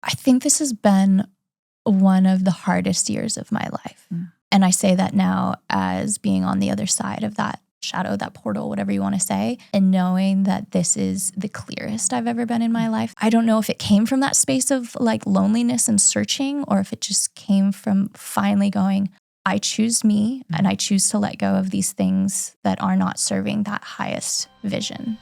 I think this has been one of the hardest years of my life. And I say that now as being on the other side of that shadow, that portal, whatever you want to say, and knowing that this is the clearest I've ever been in my life. I don't know if it came from that space of like loneliness and searching, or if it just came from finally going, I choose me and I choose to let go of these things that are not serving that highest vision.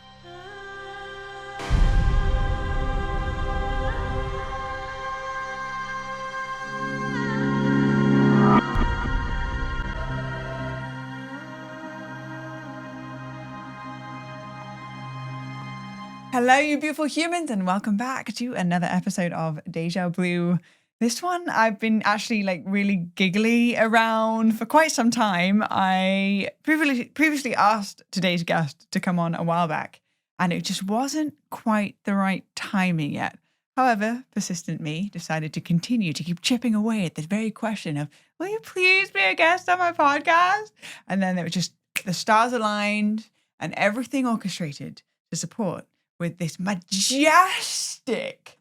Hello, you beautiful humans, and welcome back to another episode of Deja Blu. This one I've been actually like really giggly around for quite some time. I previously asked today's guest to come on a while back, and it just wasn't quite the right timing yet. However, persistent me decided to continue to keep chipping away at the very question of, will you please be a guest on my podcast? And then it was just the stars aligned and everything orchestrated to support with this majestic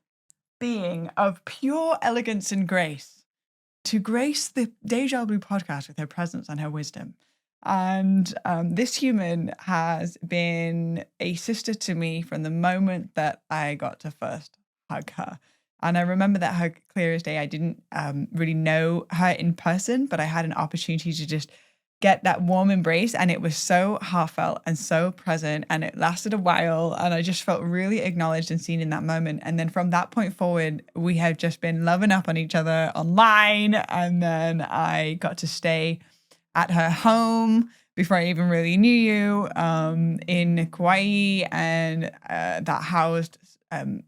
being of pure elegance and grace to grace the Deja Blu podcast with her presence and her wisdom. And this human has been a sister to me from the moment that I got to first hug her. And I remember that her clear as day. I didn't really know her in person, but I had an opportunity to just get that warm embrace, and it was so heartfelt and so present, and it lasted a while, and I just felt really acknowledged and seen in that moment. And then from that point forward, we have just been loving up on each other online, and then I got to stay at her home before I even really knew you in Kauai, and that housed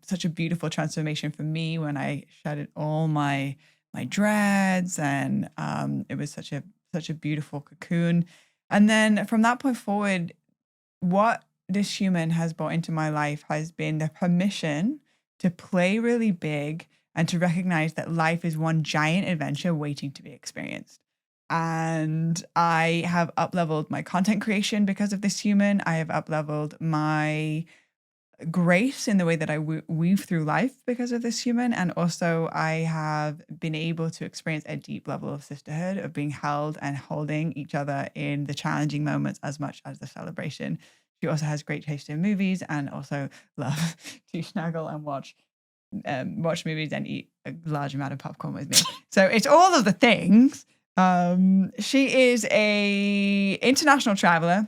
such a beautiful transformation for me when I shedded all my dreads, and it was such a beautiful cocoon. And then from that point forward, what this human has brought into my life has been the permission to play really big and to recognize that life is one giant adventure waiting to be experienced. And I have up-leveled my content creation because of this human. I have up-leveled my grace in the way that I weave through life because of this human. And also I have been able to experience a deep level of sisterhood, of being held and holding each other in the challenging moments as much as the celebration. She also has great taste in movies and also love to snuggle and watch movies and eat a large amount of popcorn with me. So it's all of the things. She is a international traveler,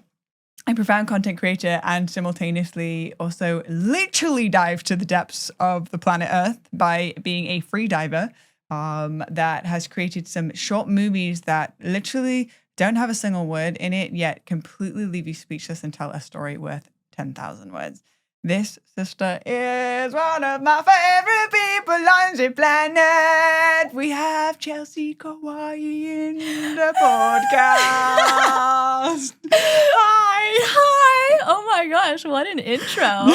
a profound content creator, and simultaneously also literally dive to the depths of the planet Earth by being a free diver that has created some short movies that literally don't have a single word in it, yet completely leave you speechless and tell a story worth 10,000 words. This sister is one of my favorite people on the planet. We have Chelsea Kauai in the podcast. Hi. Oh my gosh, what an intro.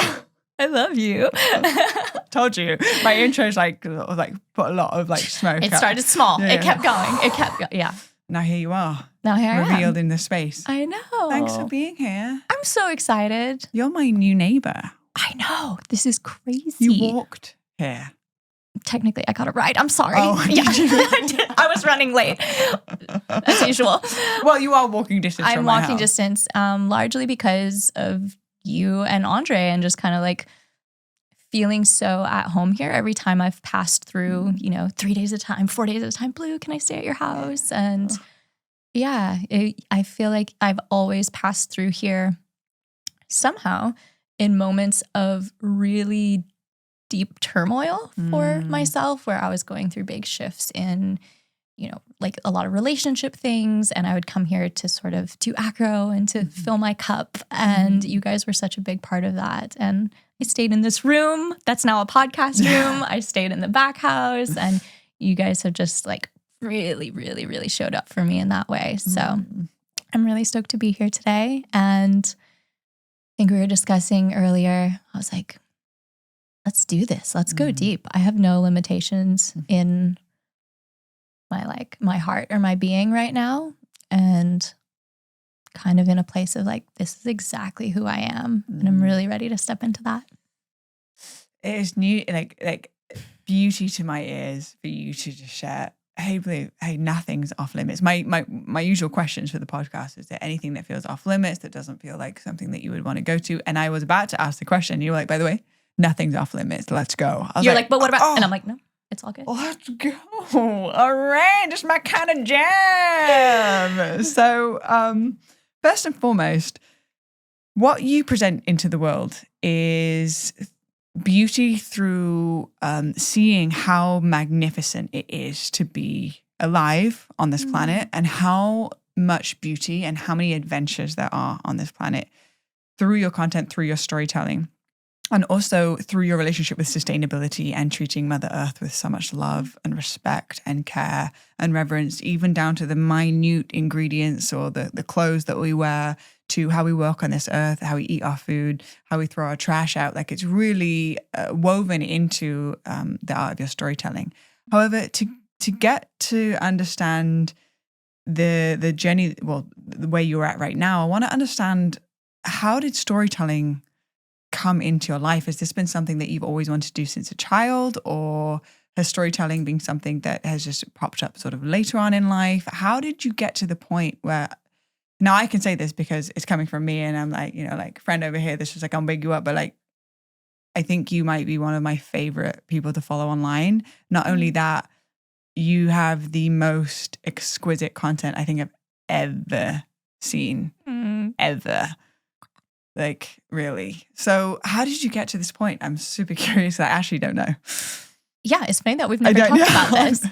I love you. Told you. My intro is like put a lot of like smoke. It started small. Yeah. It kept going. Yeah. Now here you are. Now here I am. Revealed in the space. I know. Thanks for being here. I'm so excited. You're my new neighbor. I know. This is crazy. You walked here. Technically, I got it right. I'm sorry. Oh, yeah. I was running late, as usual. Well, you are walking distance from my house. I'm walking distance, largely because of you and Andre, and just kind of like feeling so at home here. Every time I've passed through, 3 days at a time, 4 days at a time, Blue, can I stay at your house? And yeah, I feel like I've always passed through here somehow in moments of really deep turmoil for myself, where I was going through big shifts in, like a lot of relationship things. And I would come here to sort of do acro and to fill my cup. And you guys were such a big part of that. And I stayed in this room that's now a podcast room. I stayed in the back house, and you guys have just like really, really, really showed up for me in that way. So I'm really stoked to be here today. And I think we were discussing earlier, I was like, let's do this. Let's go deep. I have no limitations in my heart or my being right now. And kind of in a place of like, this is exactly who I am. And I'm really ready to step into that. It is new, like beauty to my ears for you to just share. Hey, Blue, hey, nothing's off limits. My usual questions for the podcast is there anything that feels off limits, that doesn't feel like something that you would want to go to? And I was about to ask the question. You were like, by the way, nothing's off limits. Let's go. You're like, but what about? And I'm like, no, it's all good. Let's go. All right. Just my kind of jam. So first and foremost, what you present into the world is beauty through seeing how magnificent it is to be alive on this planet, and how much beauty and how many adventures there are on this planet through your content, through your storytelling, and also through your relationship with sustainability and treating Mother Earth with so much love and respect and care and reverence, even down to the minute ingredients or the clothes that we wear, to how we work on this earth, how we eat our food, how we throw our trash out. Like, it's really woven into the art of your storytelling. However, to get to understand the journey, well, the way you're at right now, I want to understand, how did storytelling come into your life? Has this been something that you've always wanted to do since a child, or has storytelling been something that has just popped up sort of later on in life? How did you get to the point where, now I can say this because it's coming from me, and I'm like, like, friend over here, this is like, I'll big you up, but like, I think you might be one of my favorite people to follow online. Not only that, you have the most exquisite content I think I've ever seen, ever. Like, really. So how did you get to this point? I'm super curious. I actually don't know. Yeah, it's funny that we've never talked about this.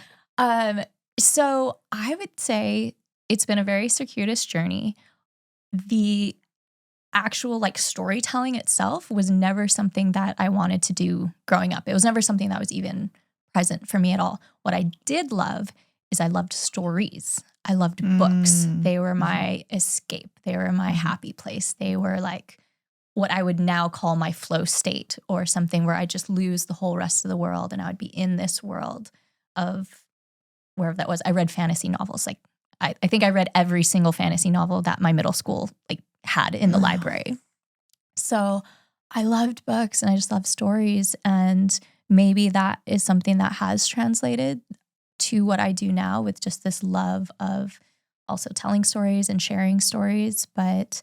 So I would say it's been a very circuitous journey. The actual like storytelling itself was never something that I wanted to do growing up. It was never something that was even present for me at all. What I did love is I loved stories. I loved books. They were my escape. They were my happy place. They were like what I would now call my flow state, or something where I just lose the whole rest of the world and I would be in this world of wherever that was. I read fantasy novels. Like, I think I read every single fantasy novel that my middle school like had in the library. So I loved books and I just loved stories. And maybe that is something that has translated to what I do now, with just this love of also telling stories and sharing stories. But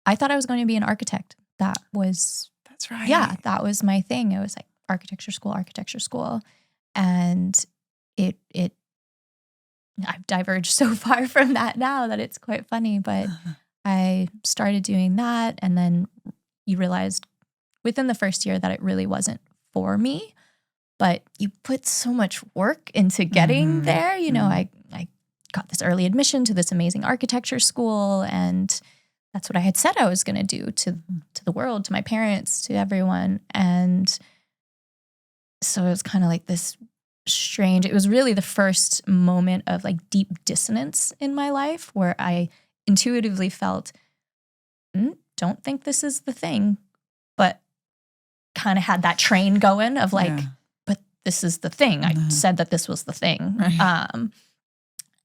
I thought I was going to be an architect. That's right. Yeah, that was my thing. It was like architecture school. And I've diverged so far from that now that it's quite funny. But I started doing that, and then you realized within the first year that it really wasn't for me. But you put so much work into getting there. I got this early admission to this amazing architecture school, and that's what I had said I was going to do to the world, to my parents, to everyone. And so it was kind of like this strange, it was really the first moment of like deep dissonance in my life, where I intuitively felt, don't think this is the thing, but kind of had that train going of like, but this is the thing. I said that this was the thing. Right.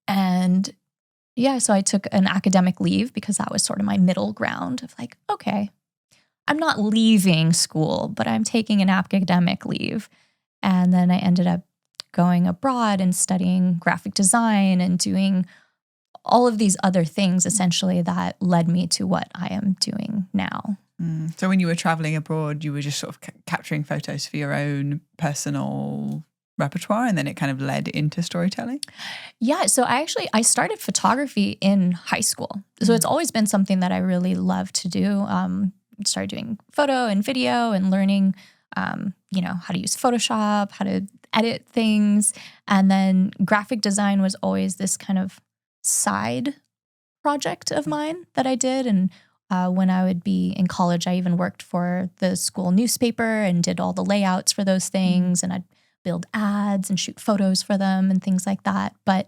And yeah, so I took an academic leave because that was sort of my middle ground of like, okay, I'm not leaving school, but I'm taking an academic leave. And then I ended up going abroad and studying graphic design and doing all of these other things, essentially, that led me to what I am doing now. So when you were traveling abroad, you were just sort of capturing photos for your own personal repertoire, and then it kind of led into storytelling? Yeah, so I started photography in high school. So it's always been something that I really love to do. Started doing photo and video and learning, how to use Photoshop, how to edit things. And then graphic design was always this kind of side project of mine that I did. And when I would be in college, I even worked for the school newspaper and did all the layouts for those things. And I'd build ads and shoot photos for them and things like that. But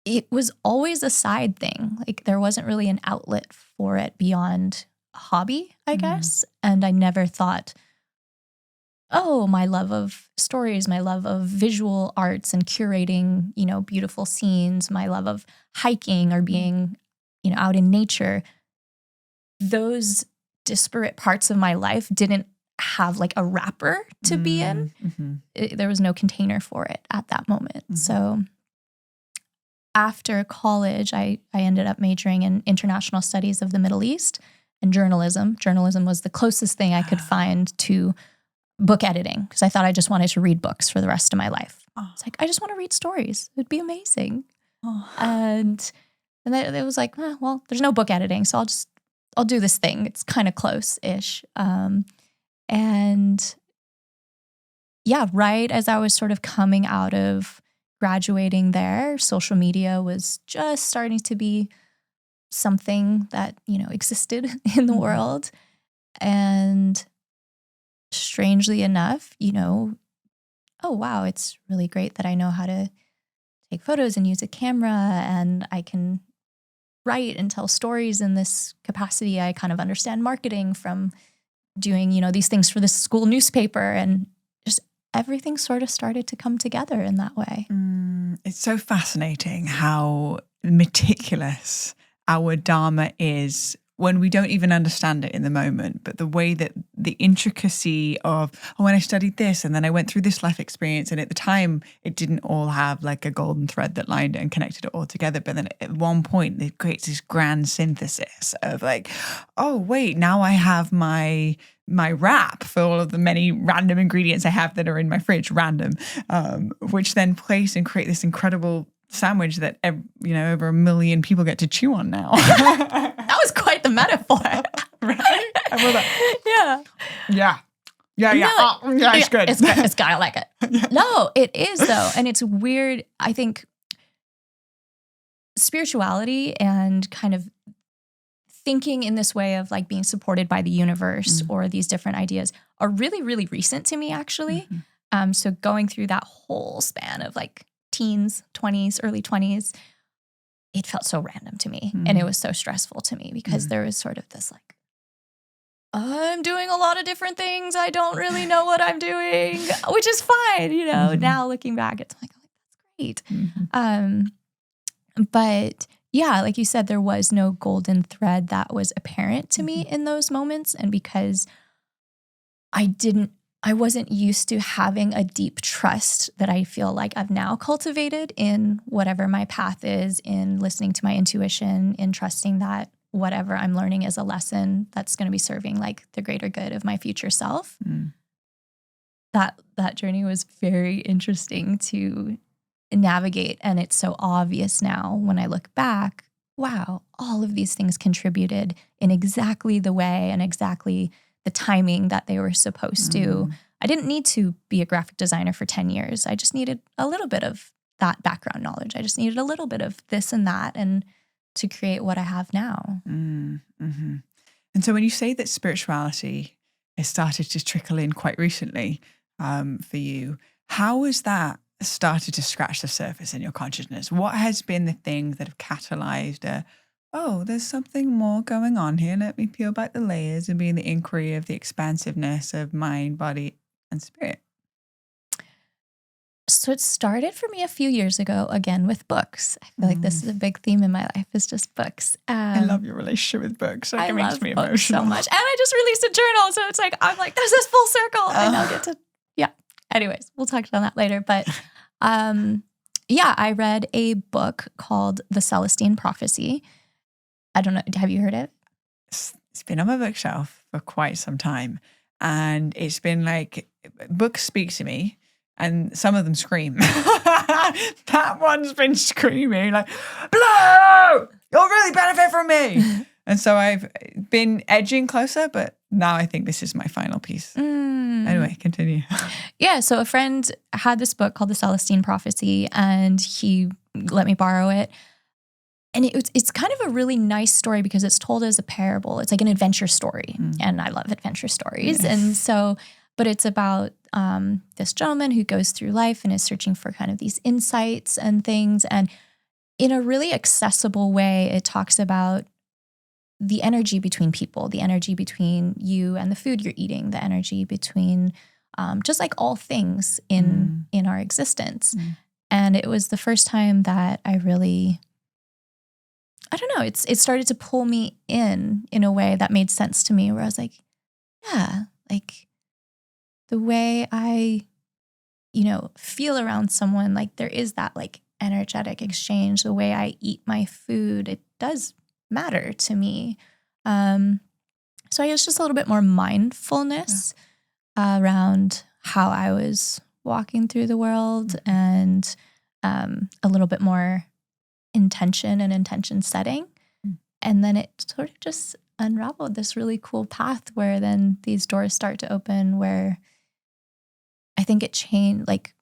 it was always a side thing. Like, there wasn't really an outlet for it beyond a hobby, I guess. And I never thought, oh, my love of stories, my love of visual arts and curating, beautiful scenes, my love of hiking or being, out in nature. Those disparate parts of my life didn't have like a wrapper to be in. There was no container for it at that moment. So after college, I ended up majoring in international studies of the Middle East and journalism. Journalism was the closest thing I could find to book editing because I thought I just wanted to read books for the rest of my life. It's like, I just want to read stories. It'd be amazing. And then it was like, well, there's no book editing, so I'll do this thing. It's kind of close-ish. And yeah, right as I was sort of coming out of graduating there, social media was just starting to be something that, existed in the world. And strangely enough, oh, wow, it's really great that I know how to take photos and use a camera and I can write and tell stories in this capacity. I kind of understand marketing from doing, these things for the school newspaper, and just everything sort of started to come together in that way. It's so fascinating how meticulous our Dharma is when we don't even understand it in the moment, but the way that the intricacy of, when I studied this and then I went through this life experience, and at the time it didn't all have like a golden thread that lined it and connected it all together. But then at one point it creates this grand synthesis of like, oh wait, now I have my wrap for all of the many random ingredients I have that are in my fridge, which then place and create this incredible sandwich that over 1 million people get to chew on now. That was quite the metaphor. Right? I love that. Yeah. It's good. It's good. It's good. I like it. Yeah. No, it is though. And it's weird. I think spirituality and kind of thinking in this way of like being supported by the universe or these different ideas are really, really recent to me, actually. So going through that whole span of like teens, 20s, early 20s, it felt so random to me. And it was so stressful to me because there was sort of this like, I'm doing a lot of different things. I don't really know what I'm doing, which is fine. Now looking back, it's like, oh, that's great. But yeah, like you said, there was no golden thread that was apparent to me in those moments. And because I wasn't used to having a deep trust that I feel like I've now cultivated in whatever my path is, in listening to my intuition, in trusting that whatever I'm learning is a lesson that's going to be serving like the greater good of my future self. That journey was very interesting to navigate. And it's so obvious now when I look back, wow, all of these things contributed in exactly the way and exactly the timing that they were supposed to. I didn't need to be a graphic designer for 10 years. I just needed a little bit of that background knowledge. I just needed a little bit of this and that, and to create what I have now. And so when you say that spirituality has started to trickle in quite recently for you, how has that started to scratch the surface in your consciousness? What has been the things that have catalyzed there's something more going on here. Let me peel back the layers and be in the inquiry of the expansiveness of mind, body, and spirit. So it started for me a few years ago, again, with books. I feel like this is a big theme in my life, is just books. I love your relationship with books. Like, it makes me emotional so much. And I just released a journal, so it's like, I'm like, there's this full circle. I now get to, Anyways, we'll talk about that later. But I read a book called The Celestine Prophecy. I don't know. Have you heard it? It's been on my bookshelf for quite some time. And it's been like, books speak to me, and some of them scream. That one's been screaming like, Blue, you'll really benefit from me. And so I've been edging closer, but now I think this is my final piece. Anyway, continue. Yeah, so a friend had this book called The Celestine Prophecy, and he let me borrow it. And it's kind of a really nice story because it's told as a parable. It's like an adventure story. And I love adventure stories. Yes. And so, but it's about this gentleman who goes through life and is searching for kind of these insights and things. And in a really accessible way, it talks about the energy between people, the energy between you and the food you're eating, the energy between just like all things in our existence. And it was the first time that I really, I don't know, it started to pull me in a way that made sense to me, where I was like, yeah, like the way I, feel around someone, like there is that like energetic exchange, the way I eat my food, it does matter to me. So I guess just a little bit more mindfulness around how I was walking through the world, and a little bit more intention and intention setting. And then it sort of just unraveled this really cool path where then these doors start to open, where I think it changed, like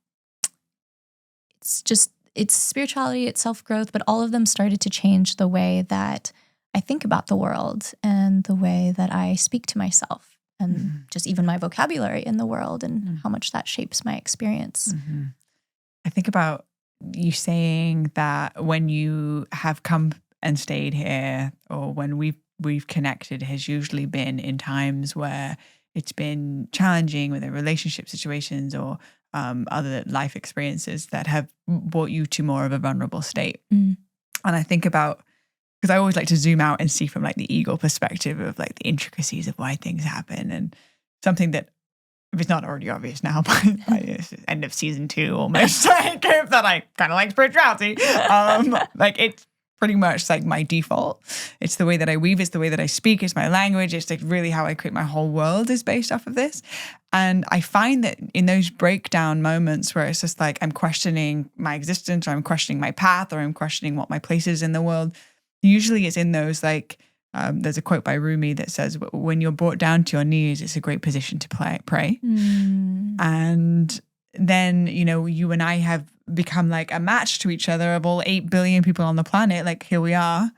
it's spirituality, it's self-growth, but all of them started to change the way that I think about the world and the way that I speak to myself, and just even my vocabulary in the world, and how much that shapes my experience. I think about you saying that when you have come and stayed here, or when we've connected, has usually been in times where it's been challenging, whether relationship situations or other life experiences that have brought you to more of a vulnerable state. And I think about, because I always like to zoom out and see from like the ego perspective of like the intricacies of why things happen, and something that, if it's not already obvious now, by end of season 2 almost, like that I kind of like spirituality. Like it's pretty much like my default. It's the way that I weave, it's the way that I speak, it's my language, it's like really how I create my whole world is based off of this. And I find that in those breakdown moments where it's just like I'm questioning my existence, or I'm questioning my path, or I'm questioning what my place is in the world, usually it's in those like, there's a quote by Rumi that says, when you're brought down to your knees, it's a great position to pray. And then, you and I have become like a match to each other of all 8 billion people on the planet. Like here we are.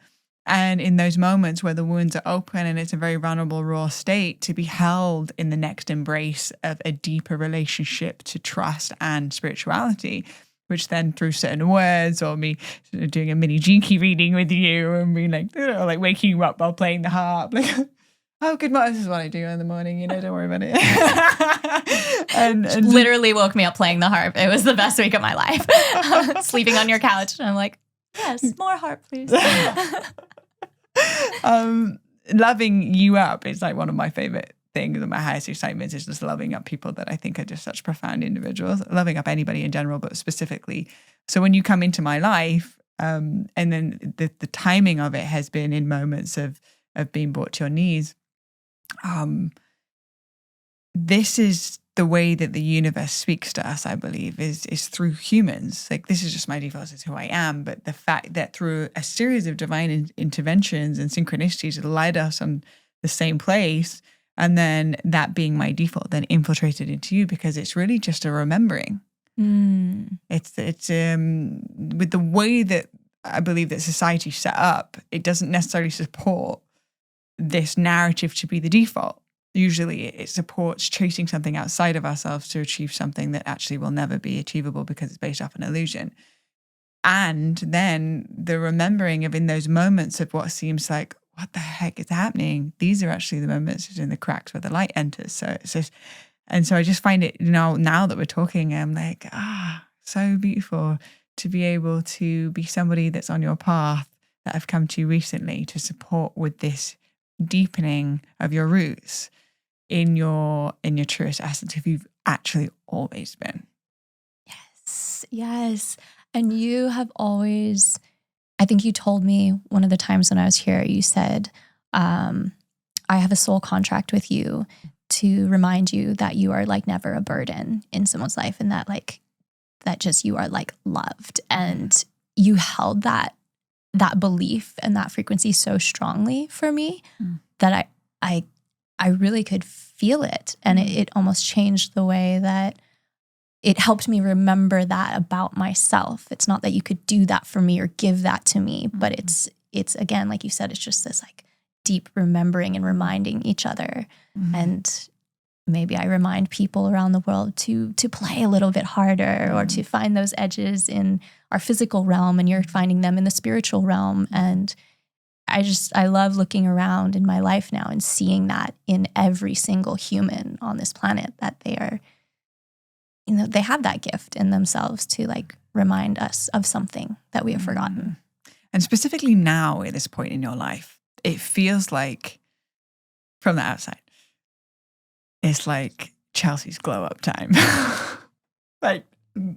And in those moments where the wounds are open and it's a very vulnerable, raw state, to be held in the next embrace of a deeper relationship to trust and spirituality, which then through certain words, or me doing a mini Jinky reading with you, and me like waking you up while playing the harp, like, oh, good morning, this is what I do in the morning, don't worry about it. and literally woke me up playing the harp. It was the best week of my life. Sleeping on your couch, and I'm like, yes, more harp, please. Loving you up is like one of my favorite things, and my highest excitement is just loving up people that I think are just such profound individuals, loving up anybody in general, but specifically. So when you come into my life, and then the timing of it has been in moments of being brought to your knees. This is the way that the universe speaks to us, I believe, is through humans. Like this is just my default, this is who I am. But the fact that through a series of divine interventions and synchronicities that led us on the same place, and then that being my default, then infiltrated into you, because it's really just a remembering. It's with the way that I believe that society's set up, it doesn't necessarily support this narrative to be the default. Usually it supports chasing something outside of ourselves to achieve something that actually will never be achievable because it's based off an illusion. And then the remembering of, in those moments of what seems like, what the heck is happening? These are actually the moments in the cracks where the light enters. So it's just, and so I just find it, now that we're talking, I'm like, so beautiful to be able to be somebody that's on your path that I've come to recently to support with this deepening of your roots in your truest essence, if you've actually always been. Yes. And you have always, I think you told me one of the times when I was here, you said, I have a soul contract with you to remind you that you are like never a burden in someone's life, and that like, that just you are like loved. And you held that belief and that frequency so strongly for me that I really could feel it. And it almost changed the way that it helped me remember that about myself. It's not that you could do that for me or give that to me, but it's again, like you said, it's just this like deep remembering and reminding each other. And maybe I remind people around the world to play a little bit harder, or to find those edges in our physical realm, and you're finding them in the spiritual realm. And I love looking around in my life now and seeing that in every single human on this planet, that they are, they have that gift in themselves to like remind us of something that we have forgotten. And specifically now at this point in your life, it feels like, from the outside, it's like Chelsea's glow up time.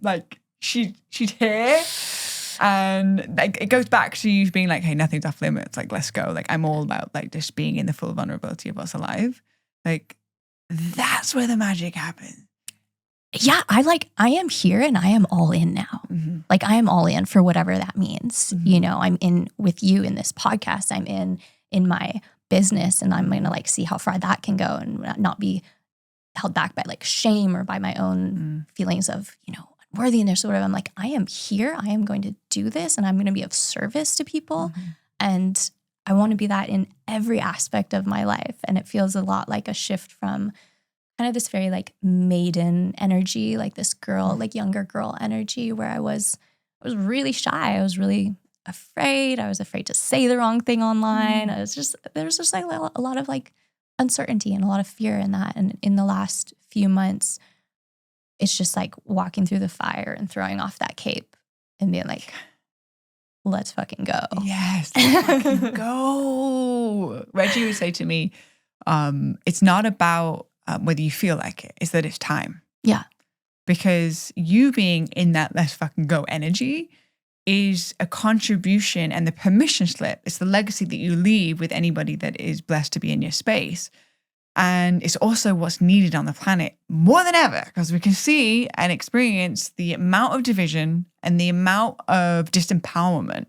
like she'd hear, and like it goes back to you being like, hey, nothing's off limits. Like, let's go. Like, I'm all about like just being in the full vulnerability of what's alive. Like, that's where the magic happens. Yeah, I am here and I am all in now. Mm-hmm. Like I am all in for whatever that means. Mm-hmm. You know, I'm in with you in this podcast. I'm in my business, and I'm going to like see how far that can go and not be held back by like shame or by my own feelings of, you know, unworthiness or whatever. I'm like, I am here. I am going to do this, and I'm going to be of service to people. Mm-hmm. And I want to be that in every aspect of my life. And it feels a lot like a shift from kind of this very like maiden energy, like this girl, like younger girl energy, where I was really shy. I was really afraid. I was afraid to say the wrong thing online. There was just like a lot of like uncertainty and a lot of fear in that. And in the last few months, it's just like walking through the fire and throwing off that cape and being like, let's fucking go. Yes, let's fucking go. Reggie would say to me, it's not about whether you feel like it, it's that it's time. Yeah. Because you being in that let's fucking go energy is a contribution and the permission slip. It's the legacy that you leave with anybody that is blessed to be in your space. And it's also what's needed on the planet more than ever, because we can see and experience the amount of division and the amount of disempowerment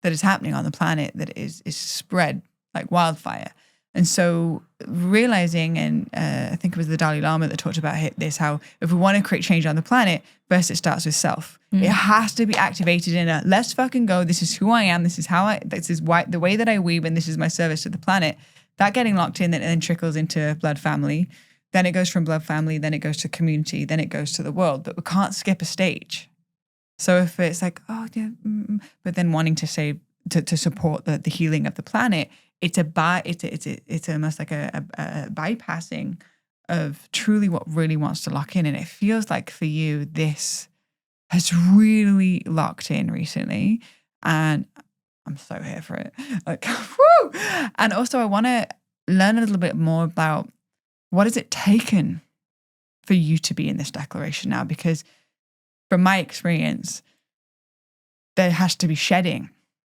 that is happening on the planet that is spread like wildfire. And so realizing, and I think it was the Dalai Lama that talked about this, how if we want to create change on the planet, first it starts with self. It has to be activated in a let's fucking go. This is who I am. This is the way that I weave, and this is my service to the planet. That getting locked in and then trickles into blood family. Then it goes from blood family, then it goes to community, then it goes to the world. But we can't skip a stage. So if it's like, oh yeah, but then wanting to say to support the healing of the planet, it's almost like a bypassing of truly what really wants to lock in. And it feels like for you, this has really locked in recently. And I'm so here for it. Like, woo! And also I want to learn a little bit more about what has it taken for you to be in this declaration now? Because from my experience, there has to be shedding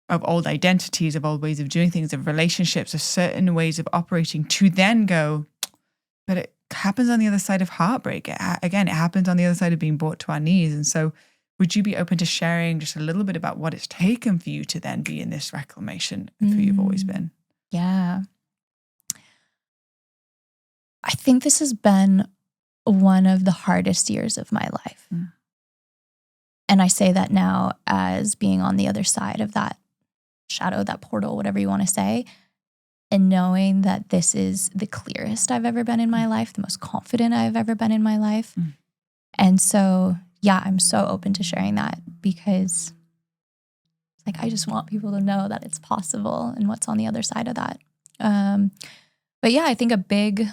of old identities, of old ways of doing things, of relationships, of certain ways of operating to then go, but it happens on the other side of heartbreak. It happens on the other side of being brought to our knees. And so would you be open to sharing just a little bit about what it's taken for you to then be in this reclamation of who you've always been? Yeah. I think this has been one of the hardest years of my life. And I say that now as being on the other side of that shadow, that portal, whatever you want to say, and knowing that this is the clearest I've ever been in my life, the most confident I've ever been in my life. And so, yeah, I'm so open to sharing that because it's like, I just want people to know that it's possible and what's on the other side of that. But yeah, I think a big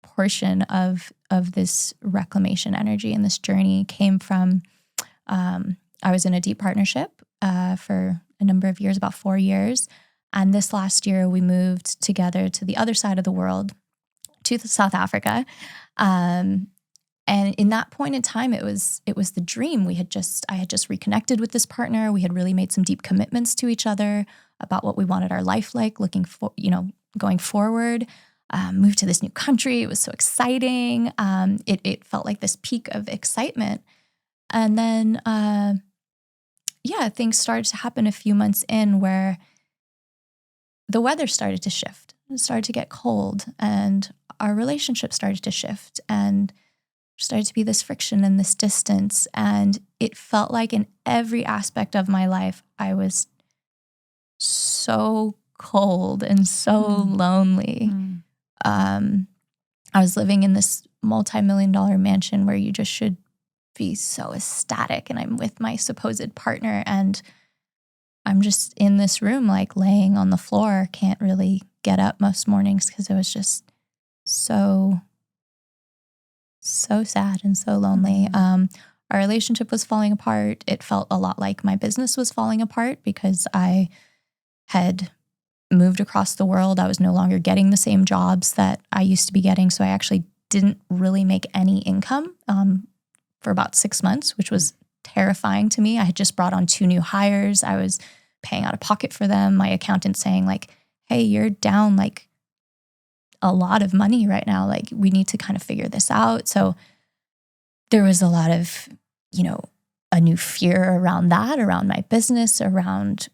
portion of this reclamation energy and this journey came from, I was in a deep partnership for a number of years, about 4 years. And this last year, we moved together to the other side of the world, to South Africa. And in that point in time, it was the dream. I had just reconnected with this partner. We had really made some deep commitments to each other about what we wanted our life like, going forward. Moved to this new country. It was so exciting. It felt like this peak of excitement. And then, things started to happen a few months in where the weather started to shift. It started to get cold, and our relationship started to shift, and started to be this friction and this distance. And it felt like in every aspect of my life, I was so cold and so lonely. I was living in this multi-million-dollar mansion where you just should be so ecstatic, and I'm with my supposed partner, and I'm just in this room like laying on the floor, can't really get up most mornings because it was just so sad and so lonely. Our relationship was falling apart. It felt a lot like my business was falling apart because I had moved across the world. I was no longer getting the same jobs that I used to be getting, so I actually didn't really make any income for about 6 months, which was terrifying to me. I had just brought on 2 new hires. I was paying out of pocket for them. My accountant saying like, hey, you're down like a lot of money right now. Like we need to kind of figure this out. So there was a lot of, a new fear around that, around my business, around,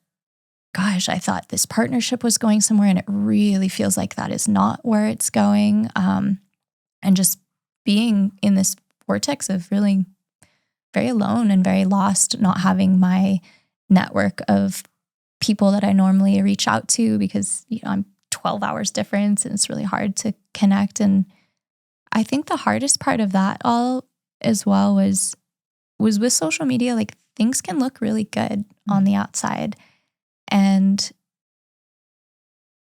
gosh, I thought this partnership was going somewhere and it really feels like that is not where it's going. And just being in this vortex of really very alone and very lost, not having my network of people that I normally reach out to because, I'm 12 hours difference and it's really hard to connect. And I think the hardest part of that all as well was with social media, like things can look really good on the outside and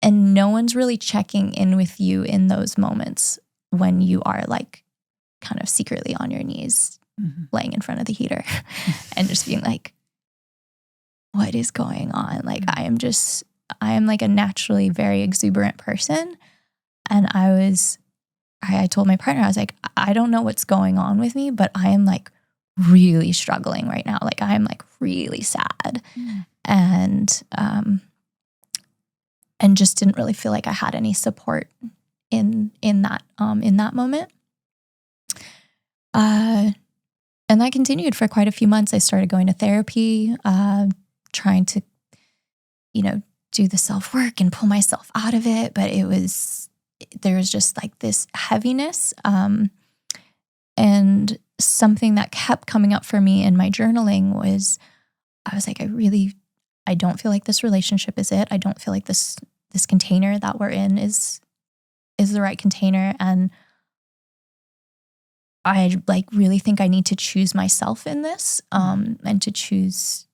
no one's really checking in with you in those moments when you are like kind of secretly on your knees laying in front of the heater and just being like, what is going on? Like I am like a naturally very exuberant person. And I told my partner, I was like, I don't know what's going on with me, but I am like really struggling right now. Like I am like really sad and just didn't really feel like I had any support in that moment. And that continued for quite a few months. I started going to therapy, trying to, do the self-work and pull myself out of it. But there was just like this heaviness. And something that kept coming up for me in my journaling was, I was like, I don't feel like this relationship is it. I don't feel like this container that we're in is the right container. And I like really think I need to choose myself in this, and to choose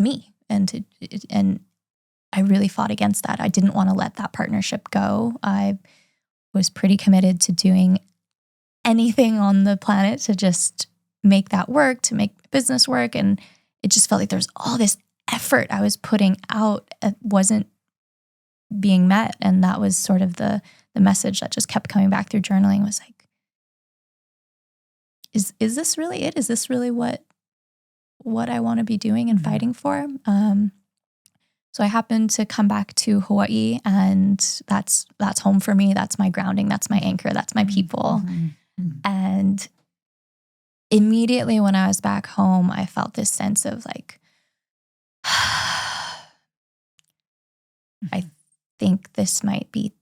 me. And I really fought against that. I didn't want to let that partnership go. I was pretty committed to doing anything on the planet to just make that work, to make business work. And it just felt like there's all this effort I was putting out that wasn't being met. And that was sort of the message that just kept coming back through journaling was like, is this really it? Is this really what I want to be doing and fighting for? So I happened to come back to Hawaii, and that's home for me. That's my grounding. That's my anchor. That's my people. And immediately when I was back home, I felt this sense of like, I think this might be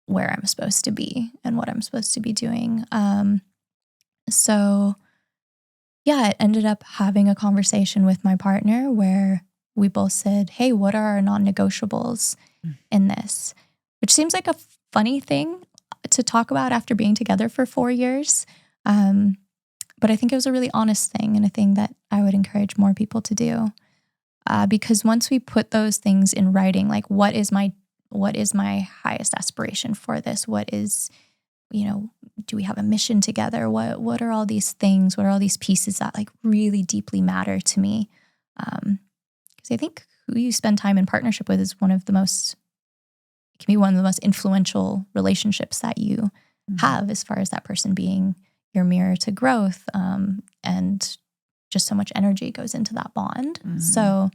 where I'm supposed to be and what I'm supposed to be doing. So yeah, it ended up having a conversation with my partner where we both said, hey, what are our non-negotiables in this? Which seems like a funny thing to talk about after being together for 4 years. But I think it was a really honest thing and a thing that I would encourage more people to do. Because once we put those things in writing, like what is my highest aspiration for this? What is, do we have a mission together? What are all these things? What are all these pieces that like really deeply matter to me? Because I think who you spend time in partnership with is it can be one of the most influential relationships that you have, as far as that person being your mirror to growth. And just so much energy goes into that bond. So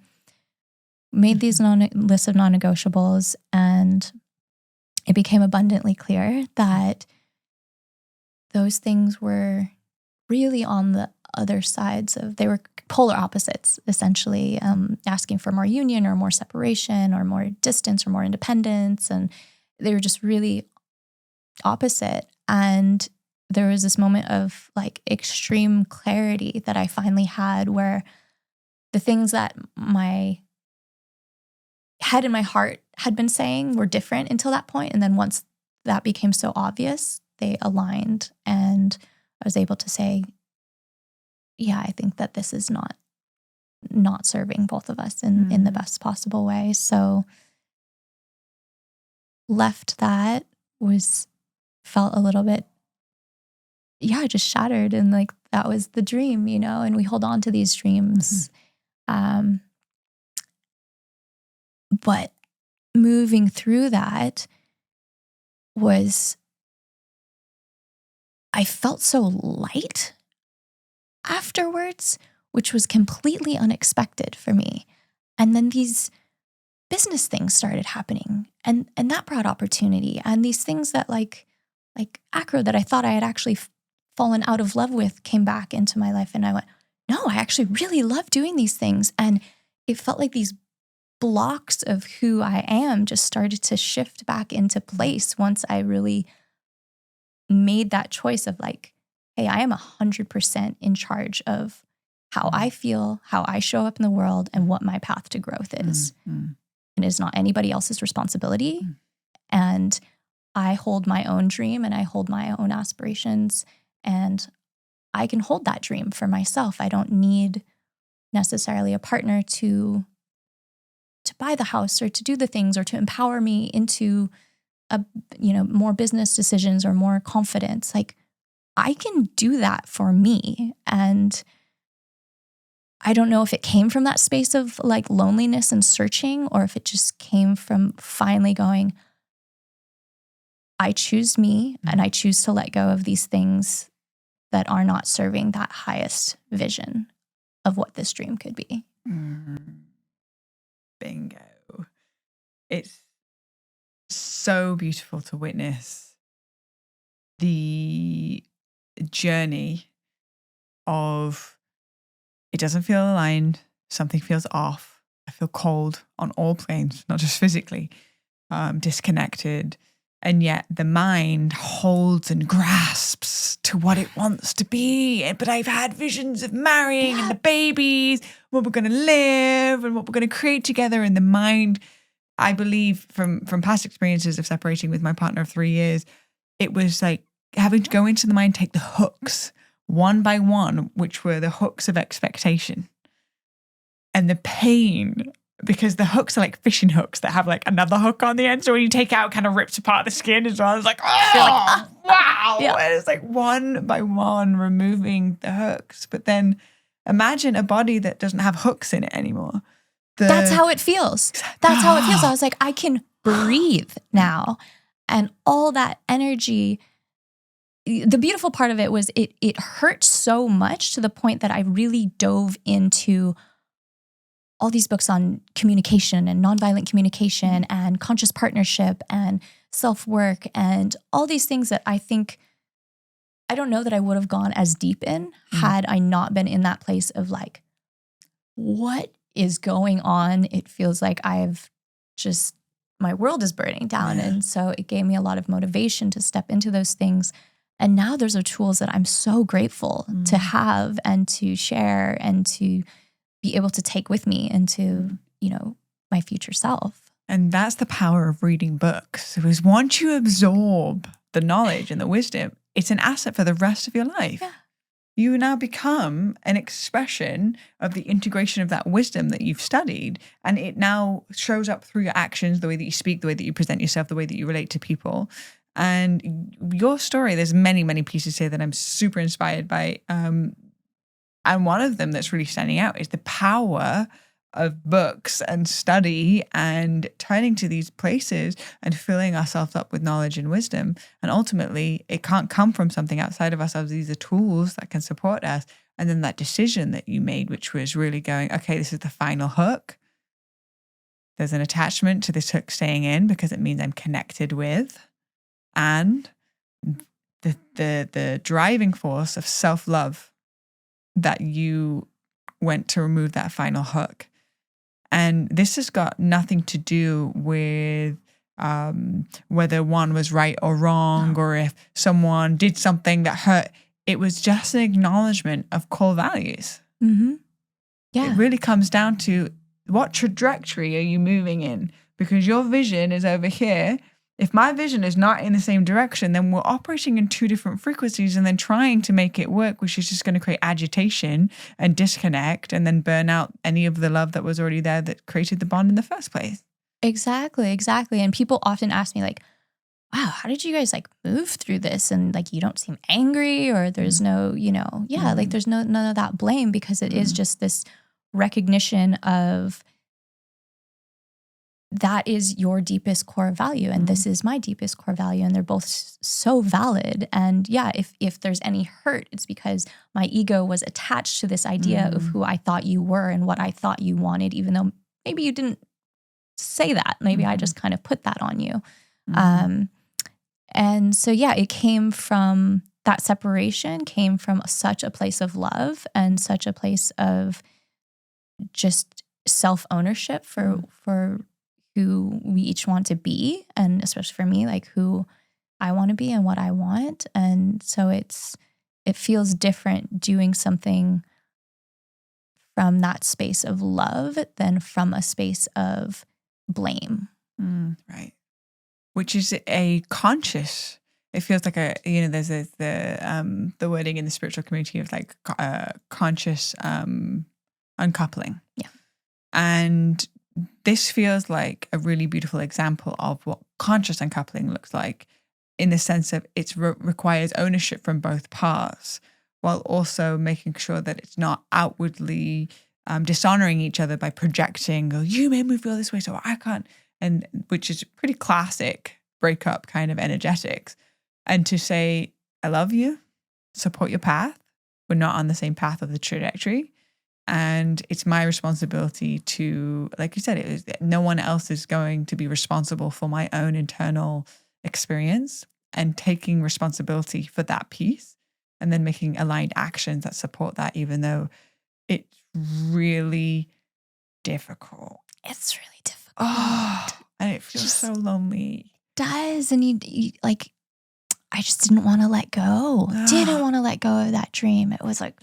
made these list of non-negotiables, and it became abundantly clear that those things were really on the other sides they were polar opposites, essentially, asking for more union or more separation or more distance or more independence. And they were just really opposite. And there was this moment of like extreme clarity that I finally had, where the things that my head and my heart had been saying were different until that point. And then once that became so obvious, they aligned, and I was able to say, yeah, I think that this is not serving both of us in the best possible way. So left that, felt a little bit, just shattered. And like, that was the dream, and we hold on to these dreams. But moving through that was I felt so light afterwards, which was completely unexpected for me. And then these business things started happening, and that brought opportunity. And these things that like acro that I thought I had actually fallen out of love with came back into my life, and I went, no, I actually really love doing these things. And it felt like these blocks of who I am just started to shift back into place once I really made that choice of like, hey, I am 100% in charge of how I feel, how I show up in the world, and what my path to growth is. Mm-hmm. And it's not anybody else's responsibility. And I hold my own dream and I hold my own aspirations, and I can hold that dream for myself. I don't need necessarily a partner to buy the house or to do the things or to empower me into more business decisions or more confidence. Like, I can do that for me. And I don't know if it came from that space of like loneliness and searching, or if it just came from finally going, I choose me and I choose to let go of these things that are not serving that highest vision of what this dream could be. Bingo. It's so beautiful to witness the journey of it doesn't feel aligned, something feels off. I feel cold on all planes, not just physically, disconnected. And yet the mind holds and grasps to what it wants to be. But I've had visions of marrying and the babies, what we're going to live and what we're going to create together. And the mind, I believe from past experiences of separating with my partner of 3 years, it was like having to go into the mind, take the hooks one by one, which were the hooks of expectation. And the pain, because the hooks are like fishing hooks that have like another hook on the end. So when you take out, it kind of rips apart the skin as well. It's like, oh, wow. Yeah. And it's like one by one removing the hooks. But then imagine a body that doesn't have hooks in it anymore. That's how it feels. That's how it feels. I was like, I can breathe now. And all that energy, the beautiful part of it was it hurt so much to the point that I really dove into all these books on communication and nonviolent communication and conscious partnership and self-work and all these things that I think, I don't know that I would have gone as deep in had I not been in that place of like, what is going on? It feels like my world is burning down. Yeah. And so it gave me a lot of motivation to step into those things. And now those are tools that I'm so grateful to have and to share and to be able to take with me into, my future self. And that's the power of reading books. Because once you absorb the knowledge and the wisdom, it's an asset for the rest of your life. Yeah. You now become an expression of the integration of that wisdom that you've studied. And it now shows up through your actions, the way that you speak, the way that you present yourself, the way that you relate to people. And your story, there's many, many pieces here that I'm super inspired by. And one of them that's really standing out is the power of books and study and turning to these places and filling ourselves up with knowledge and wisdom. And ultimately, it can't come from something outside of ourselves. These are tools that can support us. And then that decision that you made, which was really going, okay, this is the final hook. There's an attachment to this hook staying in because it means I'm connected with. And the driving force of self-love that you went to remove that final hook. And this has got nothing to do with whether one was right or wrong, or if someone did something that hurt. It was just an acknowledgement of core values. Mm-hmm. Yeah. It really comes down to what trajectory are you moving in? Because your vision is over here. If my vision is not in the same direction, then we're operating in two different frequencies and then trying to make it work, which is just going to create agitation and disconnect and then burn out any of the love that was already there that created the bond in the first place. Exactly. And people often ask me like, wow, how did you guys like move through this? And like, you don't seem angry, or there's no, like there's none of that blame, because it is just this recognition of that is your deepest core value, and this is my deepest core value, and they're both so valid. And yeah, if there's any hurt, it's because my ego was attached to this idea of who I thought you were and what I thought you wanted, even though maybe you didn't say that. Maybe I just kind of put that on you. And so yeah, it came from that separation, came from such a place of love and such a place of just self-ownership for who we each want to be, and especially for me, like who I want to be and what I want. And so it feels different doing something from that space of love than from a space of blame. Right. Which is a conscious, it feels like there's the wording in the spiritual community of like conscious uncoupling. Yeah. And this feels like a really beautiful example of what conscious uncoupling looks like, in the sense of it requires ownership from both parts, while also making sure that it's not outwardly dishonoring each other by projecting, oh, you made me feel this way, so I can't, and which is pretty classic breakup kind of energetics. And to say, I love you, support your path. We're not on the same path of the trajectory. And it's my responsibility to, like you said, no one else is going to be responsible for my own internal experience, and taking responsibility for that piece and then making aligned actions that support that, even though it's really difficult. It's really difficult. Oh, and it feels so lonely. It does. And you like, I just didn't want to let go. Didn't want to let go of that dream. It was like,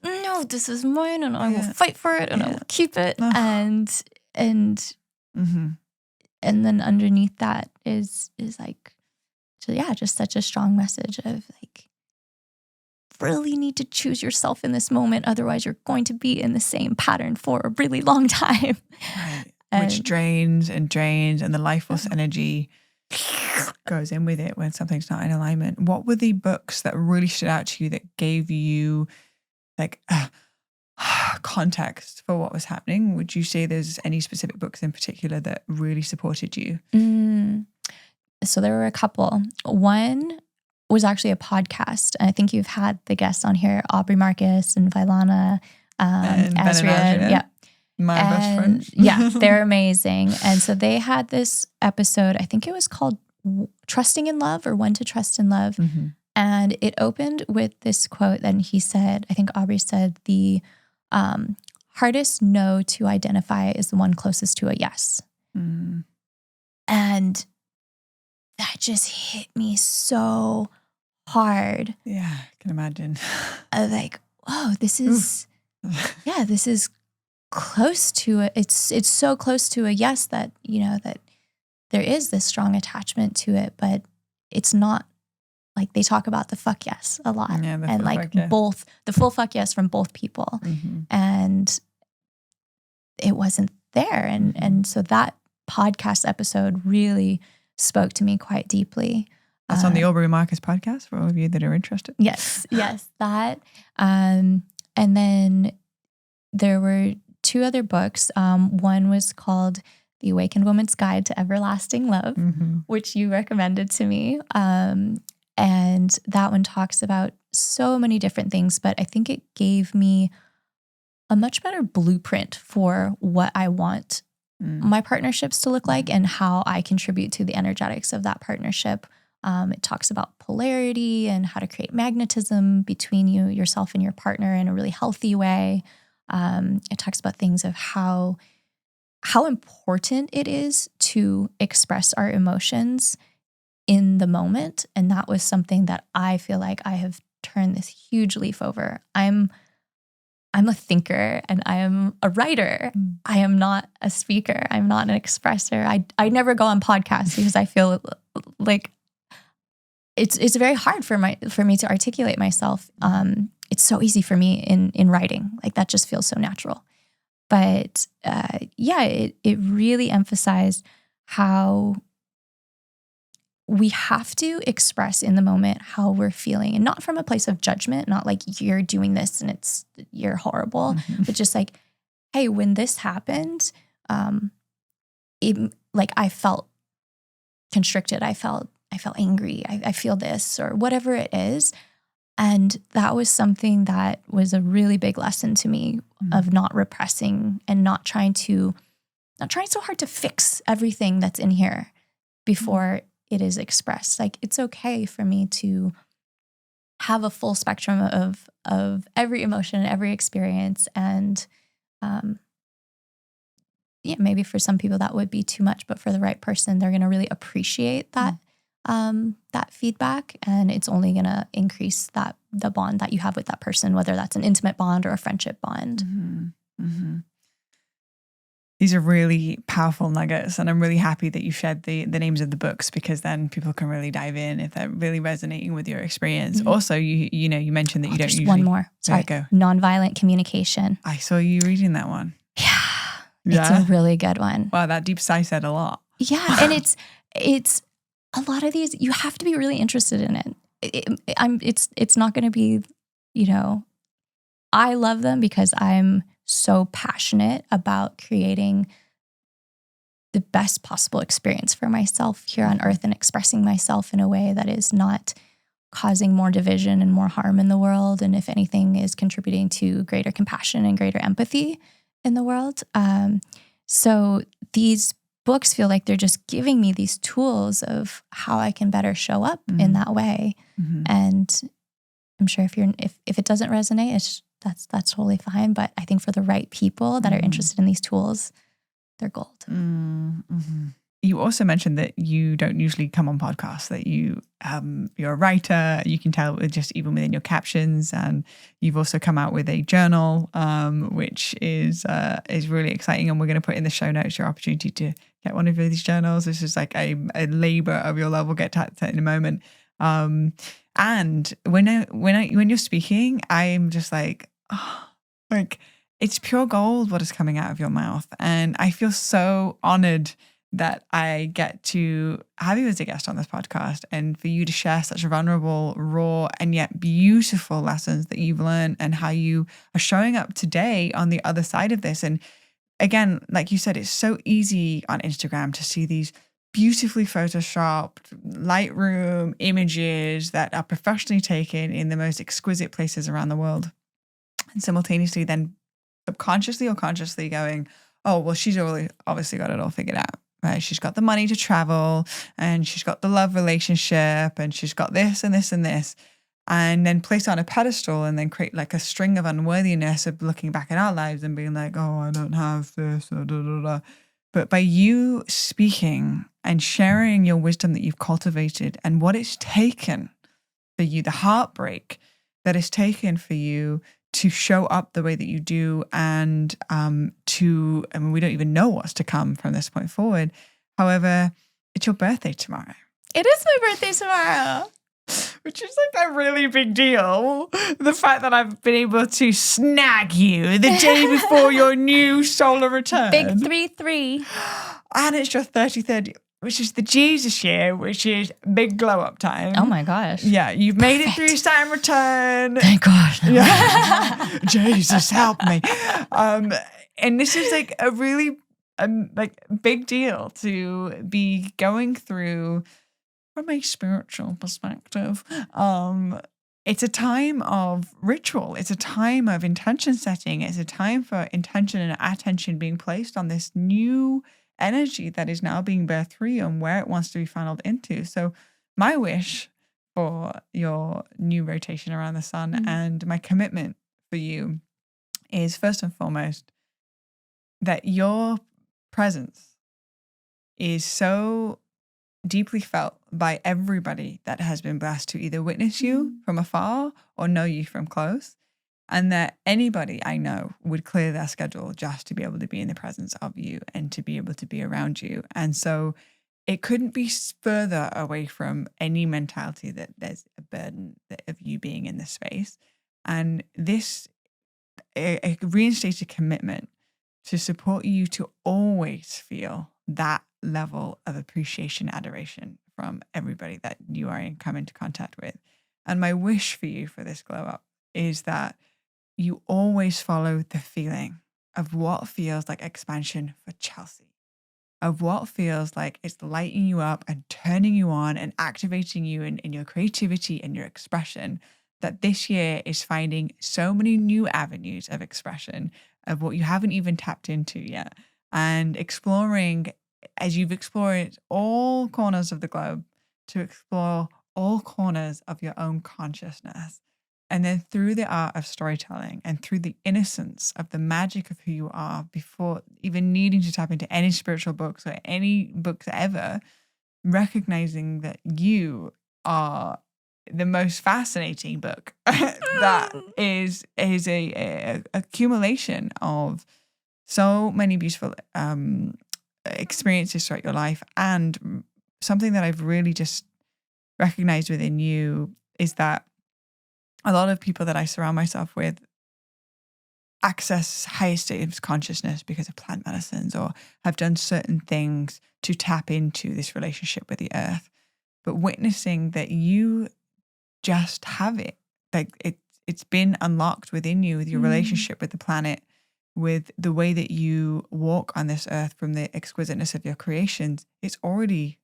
no, this is mine, and I will fight for it, and I will keep it. And then underneath that is like, just such a strong message of like, really need to choose yourself in this moment. Otherwise, you're going to be in the same pattern for a really long time. Right. Which drains, and the life force energy goes in with it when something's not in alignment. What were the books that really stood out to you that gave you like context for what was happening? Would you say there's any specific books in particular that really supported you? So there were a couple. One was actually a podcast. I think you've had the guests on here, Aubrey Marcus and Vailana, and Azria. Yeah. My best friend. Yeah, they're amazing. And so they had this episode, I think it was called Trusting in Love, or When to Trust in Love. And it opened with this quote. And he said, I think Aubrey said, the hardest no to identify is the one closest to a yes. And that just hit me so hard. Yeah, I can imagine. Like, oh, this is, this is close to it. It's so close to a yes that, that there is this strong attachment to it, but it's not like they talk about the fuck yes a lot. Yeah, and like both, the full fuck yes from both people. And it wasn't there. And so that podcast episode really spoke to me quite deeply. That's on the Aubrey Marcus podcast for all of you that are interested. Yes, that. And then there were two other books. One was called The Awakened Woman's Guide to Everlasting Love, which you recommended to me. And that one talks about so many different things, but I think it gave me a much better blueprint for what I want my partnerships to look like and how I contribute to the energetics of that partnership. It talks about polarity and how to create magnetism between yourself and your partner in a really healthy way. It talks about things of how important it is to express our emotions in the moment. And that was something that I feel like I have turned this huge leaf over. I'm a thinker and I am a writer. I am not a speaker. I'm not an expresser. I never go on podcasts because I feel like it's very hard for me to articulate myself. It's so easy for me in writing. Like that just feels so natural. But it really emphasized how we have to express in the moment how we're feeling, and not from a place of judgment, not like you're doing this and you're horrible, but just like, hey, when this happened, like I felt constricted. I felt angry. I feel this or whatever it is. And that was something that was a really big lesson to me of not repressing and not trying so hard to fix everything that's in here before it is expressed. Like, it's okay for me to have a full spectrum of every emotion, every experience. And maybe for some people that would be too much, but for the right person, they're going to really appreciate that that feedback, and it's only going to increase the bond that you have with that person, whether that's an intimate bond or a friendship bond. These are really powerful nuggets, and I'm really happy that you shared the names of the books, because then people can really dive in if they're really resonating with your experience. Also, you mentioned that you don't usually... One more. Sorry. Go. Nonviolent communication. I saw you reading that one. Yeah. It's a really good one. Wow, that deep sigh said a lot. Yeah, and it's a lot of these, you have to be really interested in it. It's not going to be, I love them because I'm so passionate about creating the best possible experience for myself here on earth and expressing myself in a way that is not causing more division and more harm in the world. And if anything, is contributing to greater compassion and greater empathy in the world. So these books feel like they're just giving me these tools of how I can better show up in that way. And I'm sure if it doesn't resonate, that's totally fine. But I think for the right people that are interested in these tools, they're gold. You also mentioned that you don't usually come on podcasts, that you're a writer. You can tell just even within your captions, and you've also come out with a journal, which is really exciting. And we're going to put in the show notes your opportunity to get one of these journals. This is like a labor of your love. We'll get to that in a moment. And when you're speaking, I'm just like, it's pure gold what is coming out of your mouth, and I feel so honored that I get to have you as a guest on this podcast, and for you to share such vulnerable, raw, and yet beautiful lessons that you've learned, and how you are showing up today on the other side of this. And again, like you said, it's so easy on Instagram to see these beautifully photoshopped Lightroom images that are professionally taken in the most exquisite places around the world, and simultaneously then subconsciously or consciously going, oh, well, she's obviously got it all figured out. Right? She's got the money to travel, and she's got the love relationship, and she's got this and this and this, and then place on a pedestal, and then create like a string of unworthiness of looking back at our lives and being like, oh, I don't have this, or da, da, da. But by you speaking and sharing your wisdom that you've cultivated and what it's taken for you, the heartbreak that it's taken for you to show up the way that you do, and we don't even know what's to come from this point forward. However, it's your birthday tomorrow. It is my birthday tomorrow. Which is like a really big deal. The fact that I've been able to snag you the day before your new solar return. Big 3-3. And it's your 33rd, which is the Jesus year, which is big glow up time. Oh my gosh. Yeah, you've made it through Saturn return. Thank God. Yeah. Jesus, help me. And this is like a really big deal to be going through from a spiritual perspective. It's a time of ritual. It's a time of intention setting. It's a time for intention and attention being placed on this new energy that is now being birthed through you and where it wants to be funneled into. So my wish for your new rotation around the sun and my commitment for you is first and foremost that your presence is so deeply felt by everybody that has been blessed to either witness you from afar or know you from close, and that anybody I know would clear their schedule just to be able to be in the presence of you and to be able to be around you. And so it couldn't be further away from any mentality that there's a burden of you being in this space. And this a reinstated commitment to support you to always feel that level of appreciation, adoration from everybody that you are come into contact with. And my wish for you for this glow up is that you always follow the feeling of what feels like expansion for Chelsea. of what feels like it's lighting you up and turning you on and activating you in your creativity and your expression, that this year is finding so many new avenues of expression of what you haven't even tapped into yet, and exploring, as you've explored all corners of the globe, to explore all corners of your own consciousness. And then through the art of storytelling and through the innocence of the magic of who you are, before even needing to tap into any spiritual books or any books ever, recognizing that you are the most fascinating book that is a accumulation of so many beautiful experiences throughout your life. And something that I've really just recognized within you is that a lot of people that I surround myself with access higher states of consciousness because of plant medicines or have done certain things to tap into this relationship with the earth. But witnessing that you just have it, like it's been unlocked within you with your relationship with the planet, with the way that you walk on this earth, from the exquisiteness of your creations, it's already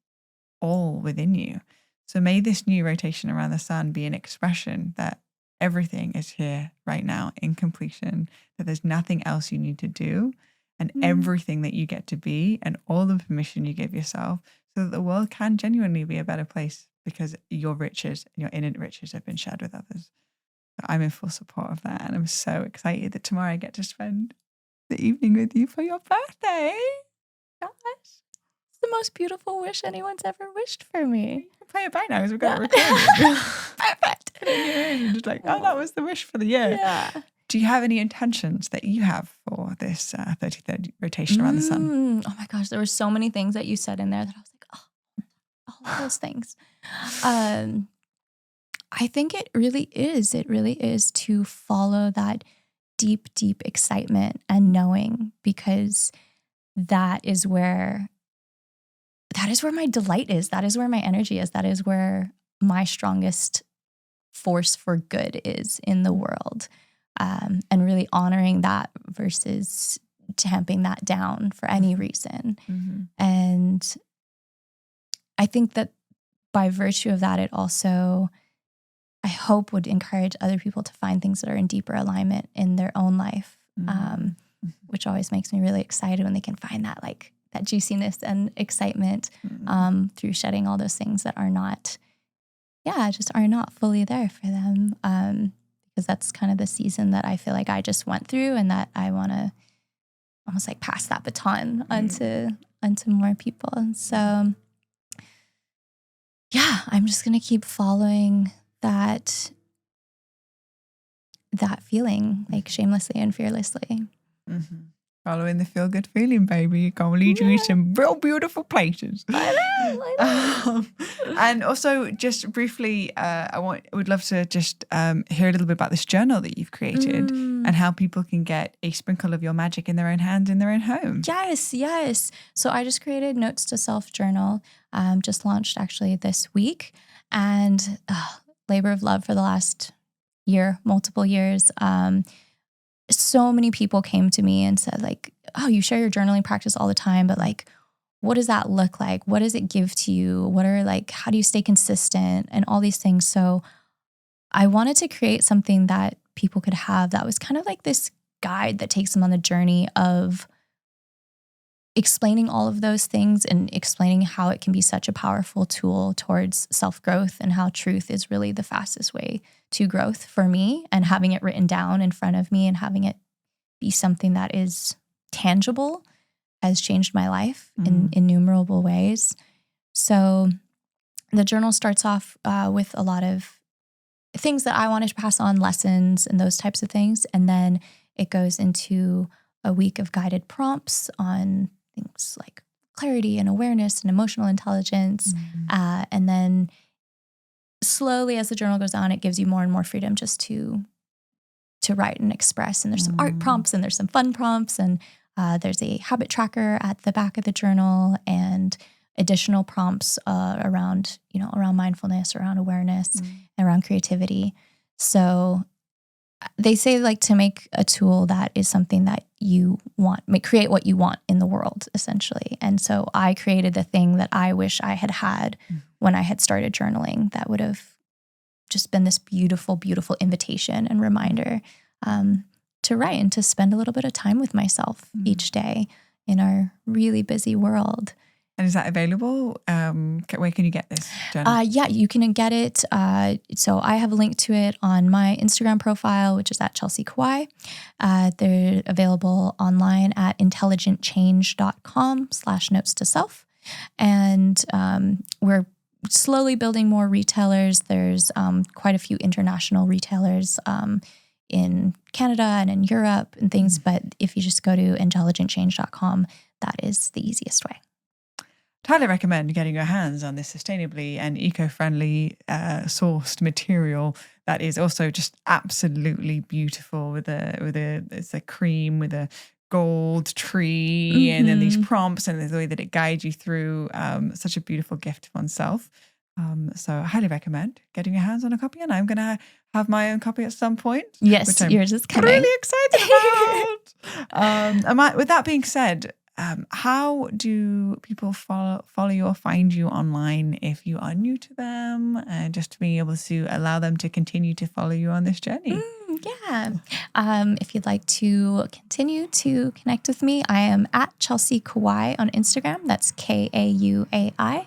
all within you. So may this new rotation around the sun be an expression that everything is here right now in completion, that there's nothing else you need to do, and everything that you get to be and all the permission you give yourself, so that the world can genuinely be a better place because your riches and your innate riches have been shared with others. So I'm in full support of that, and I'm so excited that tomorrow I get to spend the evening with you for your birthday. Gosh, it's the most beautiful wish anyone's ever wished for me. Play it back now because we've got it recorded. Perfect. And just like, oh, that was the wish for the year. Yeah. Do you have any intentions that you have for this 33rd rotation around the sun? Oh my gosh, there were so many things that you said in there that I was like, oh, all of those things. I think it really is to follow that deep, deep excitement and knowing, because that is where my delight is. That is where my energy is. That is where my strongest force for good is in the world. And really honoring that versus tamping that down for any reason. And I think that by virtue of that, it also, I hope, would encourage other people to find things that are in deeper alignment in their own life, which always makes me really excited when they can find that, like, that juiciness and excitement through shedding all those things that are not, just are not fully there for them. Because that's kind of the season that I feel like I just went through, and that I want to almost like pass that baton onto more people. And so, I'm just going to keep following that feeling, like, shamelessly and fearlessly. Following the feel-good feeling, baby. It's going to lead you in some real beautiful places. I know. And also, just briefly, would love to just hear a little bit about this journal that you've created and how people can get a sprinkle of your magic in their own hands, in their own home. Yes. So I just created Notes to Self journal, just launched actually this week, and labor of love for the last year, multiple years. So many people came to me and said, like, oh, you share your journaling practice all the time, but like, what does that look like? What does it give to you? How do you stay consistent and all these things? So I wanted to create something that people could have that was kind of like this guide that takes them on the journey of explaining all of those things and explaining how it can be such a powerful tool towards self-growth, and how truth is really the fastest way to growth for me, and having it written down in front of me and having it be something that is tangible has changed my life in innumerable ways. So the journal starts off with a lot of things that I wanted to pass on, lessons and those types of things. And then it goes into a week of guided prompts on things like clarity and awareness and emotional intelligence. And then slowly, as the journal goes on, it gives you more and more freedom just to write and express. And there's some art prompts, and there's some fun prompts, and there's a habit tracker at the back of the journal, and additional prompts around mindfulness, around awareness, and around creativity. So they say like to make a tool that is something that you want, create what you want in the world, essentially. And so I created the thing that I wish I had had when I had started journaling, that would have just been this beautiful, beautiful invitation and reminder to write and to spend a little bit of time with myself each day in our really busy world. And is that available? Where can you get this journal? Yeah, you can get it. So I have a link to it on my Instagram profile, which is at Chelsea Kauai. They're available online at intelligentchange.com/notes to self. And we're slowly building more retailers. There's quite a few international retailers in Canada and in Europe and things. But if you just go to intelligentchange.com, that is the easiest way. Highly recommend getting your hands on this sustainably and eco-friendly sourced material that is also just absolutely beautiful it's a cream with a gold tree and then these prompts and the way that it guides you through such a beautiful gift to oneself. So I highly recommend getting your hands on a copy, and I'm going to have my own copy at some point. Yes, which I'm yours is coming. Really excited about. With that being said, how do people follow you or find you online if you are new to them, and just to be able to allow them to continue to follow you on this journey? Yeah. If you'd like to continue to connect with me, I am at Chelsea Kauai on Instagram. That's Kauai.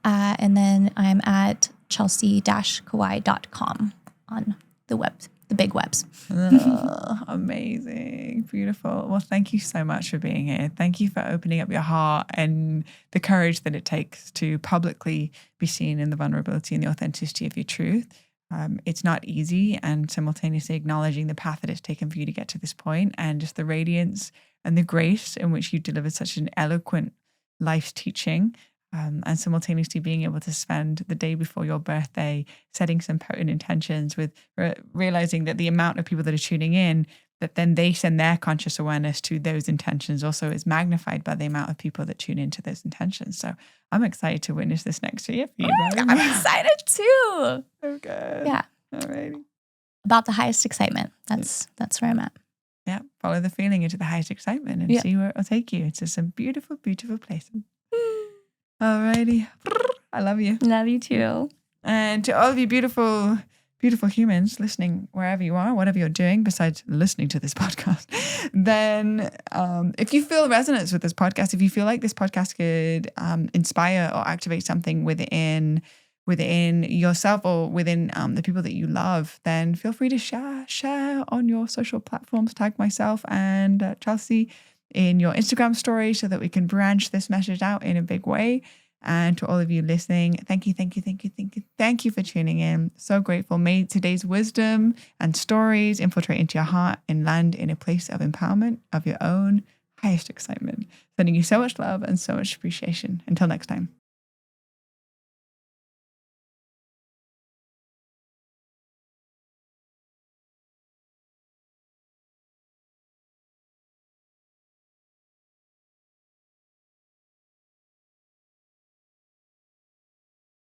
And then I'm at chelsea-kauai.com on the big webs. Oh, amazing. Beautiful. Well, thank you so much for being here. Thank you for opening up your heart and the courage that it takes to publicly be seen in the vulnerability and the authenticity of your truth. It's not easy, and simultaneously acknowledging the path that it's taken for you to get to this point, and just the radiance and the grace in which you delivered such an eloquent life teaching. And simultaneously being able to spend the day before your birthday setting some potent intentions with realizing that the amount of people that are tuning in, that then they send their conscious awareness to those intentions also is magnified by the amount of people that tune into those intentions. So I'm excited to witness this next year for you. I'm excited too. So good. Yeah. Alrighty. About the highest excitement. That's where I'm at. Yeah. Follow the feeling into the highest excitement and see where it'll take you. It's just a beautiful, beautiful place. Alrighty. I love you. Love you too. And to all of you beautiful, beautiful humans listening wherever you are, whatever you're doing besides listening to this podcast, then if you feel resonance with this podcast, if you feel like this podcast could inspire or activate something within yourself or within the people that you love, then feel free to share on your social platforms. Tag myself and Chelsea in your Instagram story so that we can branch this message out in a big way. And to all of you listening, thank you for tuning in. So grateful. May today's wisdom and stories infiltrate into your heart and land in a place of empowerment of your own highest excitement. Sending you so much love and so much appreciation. Until next time.